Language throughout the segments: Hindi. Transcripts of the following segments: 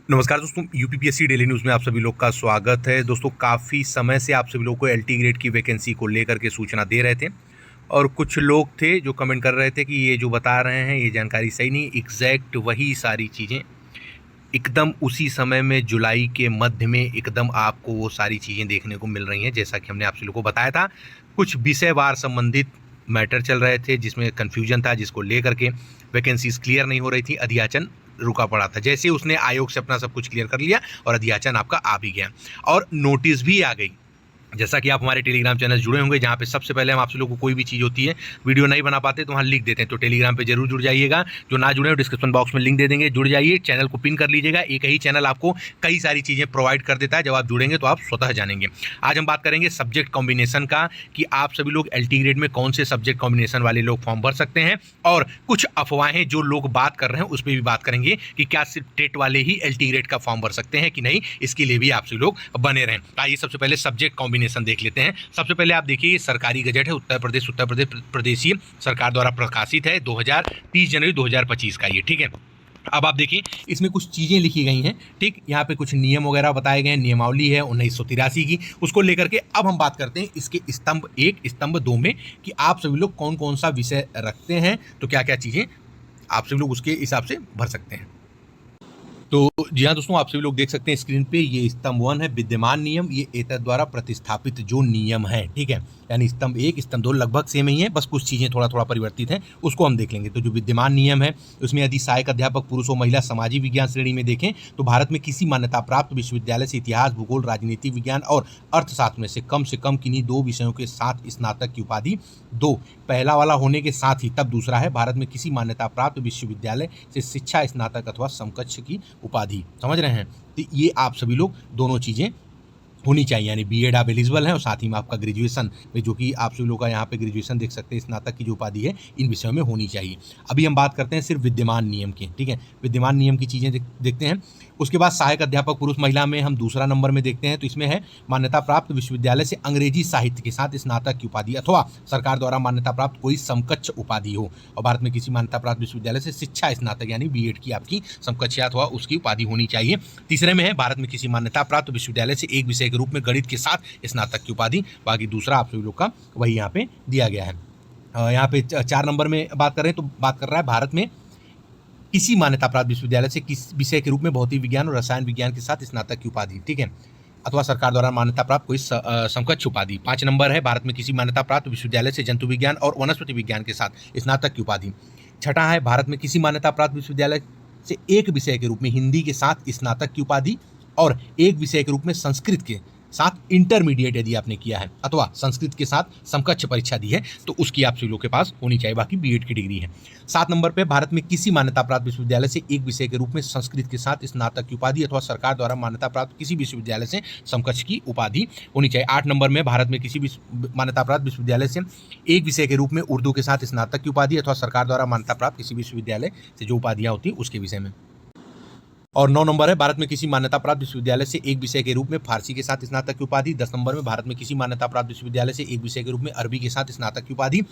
नमस्कार दोस्तों, यूपीपीएससी डेली न्यूज़ में आप सभी लोग का स्वागत है। दोस्तों, काफ़ी समय से आप सभी लोग को एलटी ग्रेड की वैकेंसी को लेकर के सूचना दे रहे थे और कुछ लोग थे जो कमेंट कर रहे थे कि ये जो बता रहे हैं ये जानकारी सही नहीं। एग्जैक्ट वही सारी चीज़ें एकदम उसी समय में जुलाई के मध्य में एकदम आपको वो सारी चीज़ें देखने को मिल रही हैं, जैसा कि हमने आप सभी लोग को बताया था। कुछ विषयवार संबंधित मैटर चल रहे थे जिसमें कन्फ्यूजन था, जिसको लेकर के वैकेंसीज क्लियर नहीं हो रही थी, अध्याचन रुका पड़ा था। जैसे उसने आयोग से अपना सब कुछ क्लियर कर लिया और अध्याचन आपका आ भी गया और नोटिस भी आ गई। जैसा कि आप हमारे टेलीग्राम चैनल जुड़े होंगे, जहाँ पे सबसे पहले हम आपसे लोगों को कोई भी चीज़ होती है वीडियो नहीं बना पाते तो वहाँ लिख देते हैं, तो टेलीग्राम पे जरूर जुड़ जाइएगा। जो ना जुड़े हो डिस्क्रिप्शन बॉक्स में लिंक दे देंगे, जुड़ जाइए, चैनल को पिन कर लीजिएगा। एक ही चैनल आपको कई सारी चीज़ें प्रोवाइड कर देता है, जब आप जुड़ेंगे तो आप स्वतः जानेंगे। आज हम बात करेंगे सब्जेक्ट कॉम्बिनेशन का, कि आप सभी लोग एलटी ग्रेड में कौन से सब्जेक्ट कॉम्बिनेशन वाले लोग फॉर्म भर सकते हैं, और कुछ अफवाहें जो लोग बात कर रहे हैं उस पर भी बात करेंगे कि क्या सिर्फ टेट वाले ही एलटी ग्रेड का फॉर्म भर सकते हैं कि नहीं, इसके लिए भी आप सभी लोग बने रहें। आइए सबसे पहले सब्जेक्ट कॉम्बिनेशन देख लेते हैं। सबसे पहले आप देखिए, ये सरकारी गजट है, उत्तर प्रदेश प्रदेशीय सरकार द्वारा प्रकाशित है 30 जनवरी 2025 का ये, ठीक है। अब आप देखिए, इसमें कुछ चीज़ें लिखी गई हैं, ठीक। यहाँ पे कुछ नियम वगैरह बताए गए हैं, नियमावली है 1983 की, उसको लेकर के अब हम बात करते हैं इसके स्तंभ 1 स्तंभ 2 में कि आप सभी लोग कौन कौन सा विषय रखते हैं, तो क्या क्या चीज़ें आप सभी लोग उसके हिसाब से भर सकते हैं। तो जी हाँ दोस्तों, आप सभी लोग देख सकते हैं स्क्रीन पे, ये स्तंभ 1 है, विद्यमान नियम, ये एतद द्वारा प्रतिस्थापित जो नियम है, ठीक है। यानी स्तंभ 1 स्तंभ 2 लगभग सेम ही है, बस कुछ चीज़ें थोड़ा थोड़ा परिवर्तित हैं, उसको हम देख लेंगे। तो जो विद्यमान नियम है उसमें यदि सहायक अध्यापक पुरुष और महिला सामाजिक विज्ञान श्रेणी में देखें तो भारत में किसी मान्यता प्राप्त विश्वविद्यालय से इतिहास, भूगोल, राजनीति विज्ञान और अर्थशास्त्र में से कम किन्हीं 2 विषयों के साथ स्नातक की उपाधि 2, पहला वाला होने के साथ ही तब दूसरा है, भारत में किसी मान्यता प्राप्त विश्वविद्यालय से शिक्षा स्नातक अथवा समकक्ष की उपाधि। समझ रहे हैं? तो ये आप सभी लोग दोनों चीज़ें होनी चाहिए, यानी बीएड आप एलिजिबल हैं और साथ ही में आपका ग्रेजुएशन में, जो कि आप सभी लोग का यहाँ पे ग्रेजुएशन देख सकते हैं, स्नातक की जो उपाधि है इन विषयों में होनी चाहिए। अभी हम बात करते हैं सिर्फ विद्यमान नियम की, ठीक है। विद्यमान नियम की चीज़ें देखते हैं। उसके बाद सहायक अध्यापक पुरुष महिला में हम दूसरा नंबर में देखते हैं, तो इसमें है मान्यता प्राप्त विश्वविद्यालय से अंग्रेजी साहित्य के साथ स्नातक की उपाधि अथवा सरकार द्वारा मान्यता प्राप्त कोई समकक्ष उपाधि हो, और भारत में किसी मान्यता प्राप्त विश्वविद्यालय से शिक्षा स्नातक यानी बीएड की आपकी समकक्ष अथवा उसकी उपाधि होनी चाहिए। तीसरे में है भारत में किसी मान्यता प्राप्त विश्वविद्यालय से एक विषय के रूप में गणित के साथ स्नातक की उपाधि। बाकी दूसरा आप सभी लोग का वही यहाँ पे दिया गया है। यहाँ पे 4 नंबर में बात कर रहे हैं, तो बात कर रहा है भारत में किसी मान्यता प्राप्त विश्वविद्यालय से किस विषय के रूप में भौतिक विज्ञान और रसायन विज्ञान के साथ स्नातक की उपाधि, ठीक है, अथवा सरकार द्वारा मान्यता प्राप्त कोई समकक्ष उपाधि। 5 नंबर है भारत में किसी मान्यता प्राप्त विश्वविद्यालय से जंतु विज्ञान और वनस्पति विज्ञान के साथ स्नातक की उपाधि। 6 है भारत में किसी मान्यता प्राप्त विश्वविद्यालय से एक विषय के रूप में हिंदी के साथ स्नातक की उपाधि, और एक विषय के रूप में संस्कृत के साथ इंटरमीडिएट यदि आपने किया है अथवा संस्कृत के साथ समकक्ष परीक्षा दी है तो उसकी आप सभी लोग के पास होनी चाहिए, बाकी बीएड की डिग्री है। 7 नंबर पे भारत में किसी मान्यता प्राप्त विश्वविद्यालय से एक विषय के रूप में संस्कृत के साथ स्नातक की उपाधि अथवा सरकार द्वारा मान्यता प्राप्त किसी विश्वविद्यालय से समकक्ष की उपाधि होनी चाहिए। 8 नंबर में भारत में किसी मान्यता प्राप्त विश्वविद्यालय से एक विषय के रूप में उर्दू के साथ स्नातक की उपाधि अथवा सरकार द्वारा मान्यता प्राप्त किसी विश्वविद्यालय से जो उपाधियाँ होती हैं उसके विषय में। और 9 नंबर है भारत में किसी मान्यता प्राप्त विश्वविद्यालय से एक विषय के रूप में फारसी के साथ स्नातक की उपाधि। 10 नंबर में भारत में किसी मान्यता प्राप्त विश्वविद्यालय से एक विषय के रूप में अरबी के साथ स्नातक की उपाधि।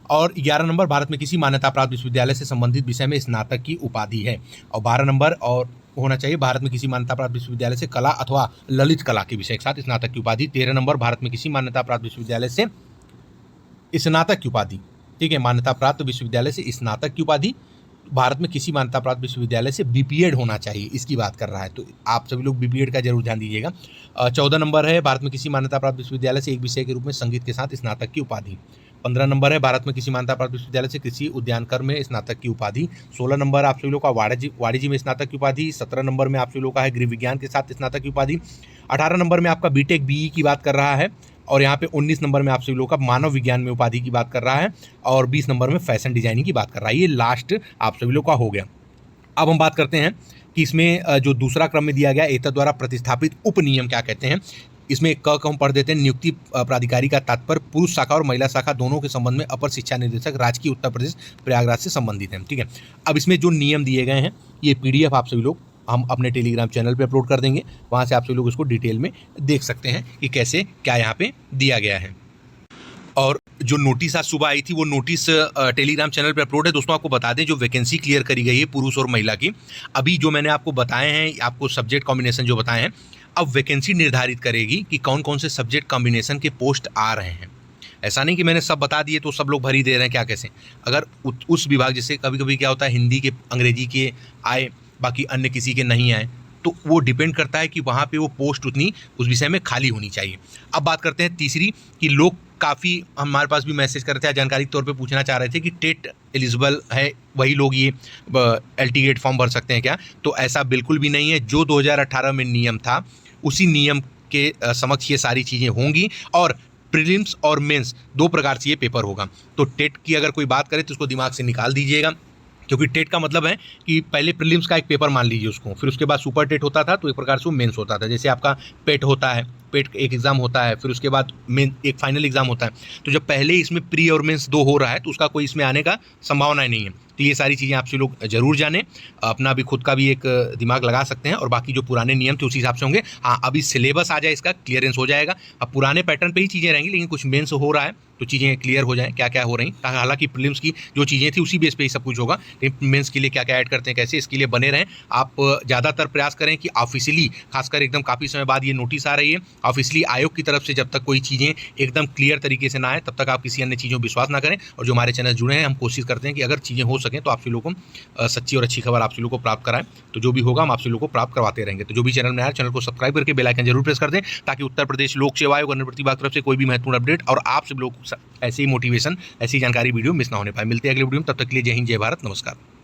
और 11 नंबर भारत में किसी मान्यता प्राप्त विश्वविद्यालय से संबंधित विषय में स्नातक की उपाधि है। और 12 नंबर और होना चाहिए भारत में किसी मान्यता प्राप्त विश्वविद्यालय से कला अथवा ललित कला के विषय के साथ स्नातक की उपाधि। 13 नंबर भारत में किसी मान्यता प्राप्त विश्वविद्यालय से स्नातक की उपाधि, ठीक है, मान्यता प्राप्त विश्वविद्यालय से स्नातक की उपाधि। भारत में किसी मान्यता प्राप्त विश्वविद्यालय से बीपीएड होना चाहिए, इसकी बात कर रहा है, तो आप सभी लोग बीपीएड का जरूर ध्यान दीजिएगा। 14 नंबर है भारत में किसी मान्यता प्राप्त विश्वविद्यालय से एक विषय के रूप में संगीत के साथ स्नातक की उपाधि। 15 नंबर है भारत में किसी मान्यता प्राप्त विश्वविद्यालय से कृषि उद्यान कर में स्नातक की उपाधि। 16 नंबर आप सभी लोग का वाणिज्य में स्नातक की उपाधि। 17 नंबर में आप सभी लोग का है गृह विज्ञान के साथ स्नातक की उपाधि। 18 नंबर में आपका बीटेक बीई की बात कर रहा है, और यहाँ पे 19 नंबर में आप सभी लोग का मानव विज्ञान में उपाधि की बात कर रहा है, और 20 नंबर में फैशन डिजाइनिंग की बात कर रहा है। ये लास्ट आप सभी लोग का हो गया। अब हम बात करते हैं कि इसमें जो दूसरा क्रम में दिया गया एतद द्वारा प्रतिस्थापित उपनियम क्या कहते हैं। इसमें क हम पढ़ देते हैं। नियुक्ति प्राधिकारी का तात्पर्य पुरुष शाखा और महिला शाखा दोनों के संबंध में अपर शिक्षा निदेशक राजकीय उत्तर प्रदेश प्रयागराज से संबंधित है, ठीक है। अब इसमें जो नियम दिए गए हैं ये पीडीएफ आप सभी लोग हम अपने टेलीग्राम चैनल पे अपलोड कर देंगे, वहाँ से आप सभी लोग इसको डिटेल में देख सकते हैं कि कैसे क्या यहाँ पे दिया गया है। और जो नोटिस आज सुबह आई थी वो नोटिस टेलीग्राम चैनल पे अपलोड है। दोस्तों आपको बता दें, जो वैकेंसी क्लियर करी गई है पुरुष और महिला की, अभी जो मैंने आपको बताए हैं, आपको सब्जेक्ट कॉम्बिनेशन जो बताए हैं, अब वैकेंसी निर्धारित करेगी कि कौन कौन से सब्जेक्ट कॉम्बिनेशन के पोस्ट आ रहे हैं। ऐसा नहीं कि मैंने सब बता दिए तो सब लोग भर ही दे रहे हैं क्या कैसे। अगर उस विभाग, जैसे कभी कभी क्या होता है हिंदी के अंग्रेजी के आए, बाकी अन्य किसी के नहीं आए, तो वो डिपेंड करता है कि वहाँ पे वो पोस्ट उतनी उस विषय में खाली होनी चाहिए। अब बात करते हैं तीसरी, कि लोग काफ़ी हमारे पास भी मैसेज कर रहे थे, जानकारी के तौर पे पूछना चाह रहे थे कि टेट एलिजिबल है वही लोग ये एलटी ग्रेड फॉर्म भर सकते हैं क्या। तो ऐसा बिल्कुल भी नहीं है। जो 2018 में नियम था उसी नियम के समक्ष ये सारी चीज़ें होंगी। और प्रीलिम्स और मेंस 2 प्रकार से ये पेपर होगा। तो टेट की अगर कोई बात करे तो उसको दिमाग से निकाल दीजिएगा, क्योंकि टेट का मतलब है कि पहले प्रीलिम्स का एक पेपर मान लीजिए उसको, फिर उसके बाद सुपर टेट होता था, तो एक प्रकार से वो मेंस होता था। जैसे आपका पेट होता है, पेट एक एग्ज़ाम होता है, फिर उसके बाद मेन एक फाइनल एग्ज़ाम होता है। तो जब पहले इसमें प्री और मेंस 2 हो रहा है तो उसका कोई इसमें आने का संभावना ही नहीं है। तो ये सारी चीज़ें आपसे लोग जरूर जानें, अपना भी खुद का भी एक दिमाग लगा सकते हैं। और बाकी जो पुराने नियम थे उसी हिसाब से होंगे। हाँ, अभी सिलेबस आ जाए, इसका क्लियरेंस हो जाएगा। अब पुराने पैटर्न पे ही चीज़ें रहेंगी, लेकिन कुछ मेंस हो रहा है तो चीज़ें क्लियर हो जाएँ क्या क्या हो रही। हालांकि प्रीलिम्स की जो चीज़ें थी उसी बेस पे ही सब कुछ होगा, लेकिन मेंस के लिए क्या क्या ऐड करते हैं कैसे, इसके लिए बने रहें। आप ज़्यादातर प्रयास करें कि ऑफिशियली, खासकर एकदम काफ़ी समय बाद ये नोटिस आ रही है, ऑफिशियली आयोग की तरफ से जब तक कोई चीज़ें एकदम क्लियर तरीके से ना आए तब तक आप किसी अन्य चीज़ों पर विश्वास ना करें। और जो हमारे चैनल जुड़े हैं, हम कोशिश करते हैं कि अगर चीज़ें हो सकें तो आप लोगों को सच्ची और अच्छी खबर आप लोगों को प्राप्त कराएं। तो जो भी होगा हम आप लोगों को प्राप्त करवाते रहेंगे। तो जो भी चैनल में आए, चैनल को सब्सक्राइब करके बेल आइकन जरूर प्रेस कर दें, ताकि उत्तर प्रदेश लोक सेवा आयोग अन्य प्रतिभा की तरफ से कोई भी महत्वपूर्ण अपडेट और आप सब लोग ऐसे ही मोटिवेशन, ऐसी जानकारी वीडियो मिस ना होने पाए। मिलते हैं अगले वीडियो में, तब तक के लिए जय हिंद, जय भारत, नमस्कार।